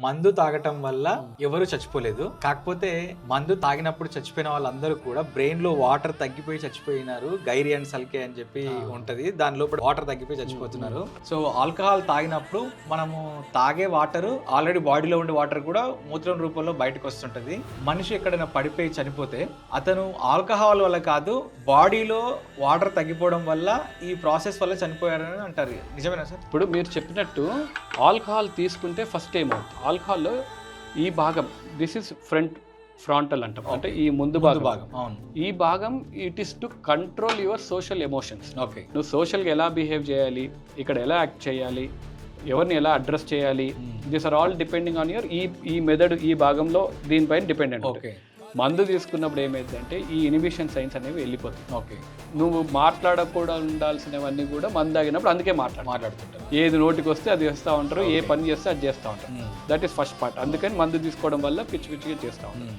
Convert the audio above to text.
మందు తాగటం వల్ల ఎవరు చచ్చిపోలేదు. కాకపోతే మందు తాగినప్పుడు చచ్చిపోయిన వాళ్ళందరూ కూడా బ్రెయిన్ లో వాటర్ తగ్గిపోయి చచ్చిపోయినారు. గైరి అండ్ సల్కే అని చెప్పి ఉంటది, దాని లోపల వాటర్ తగ్గిపోయి చచ్చిపోతున్నారు. సో ఆల్కహాల్ తాగినప్పుడు మనము తాగే వాటర్ ఆల్రెడీ బాడీలో ఉండే వాటర్ కూడా మూత్రం రూపంలో బయటకు వస్తుంటది. మనిషి ఎక్కడైనా పడిపోయి చనిపోతే అతను ఆల్కహాల్ వల్ల కాదు, బాడీలో వాటర్ తగ్గిపోవడం వల్ల ఈ ప్రాసెస్ వల్ల చనిపోయారని అంటారు. నిజమేనా సార్? ఇప్పుడు మీరు చెప్పినట్టు ఆల్కహాల్ తీసుకుంటే ఫస్ట్ ఏమవుతుంది, ఆల్కహాల్లో ఈ భాగం దిస్ ఇస్ ఫ్రంటల్ అంటాం, అంటే ఈ ముందు భాగం. అవును. ఈ భాగం it is to control your social emotions. Okay. నువ్వు సోషల్గా ఎలా బిహేవ్ చేయాలి, ఇక్కడ ఎలా యాక్ట్ చేయాలి, ఎవరిని ఎలా అడ్రస్ చేయాలి, this are all depending on your ఈ మెథడ్, ఈ భాగంలో దీనిపైన డిపెండెంట్. ఓకే. మందు తీసుకున్నప్పుడు ఏమైందంటే ఈ ఇనిబిషన్ సైన్స్ అనేవి వెళ్ళిపోతాయి. ఓకే. నువ్వు మాట్లాడకుండా ఉండాల్సినవన్నీ కూడా మందు తాగినప్పుడు అందుకే మాట్లాడుతుంటారు. ఏది నోటికి వస్తే అది చేస్తూ ఉంటారు, ఏ పని చేస్తే అది చేస్తూ ఉంటారు. That is first part. అందుకని మందు తీసుకోవడం వల్ల పిచ్చి పిచ్చిగా చేస్తూ ఉంటారు.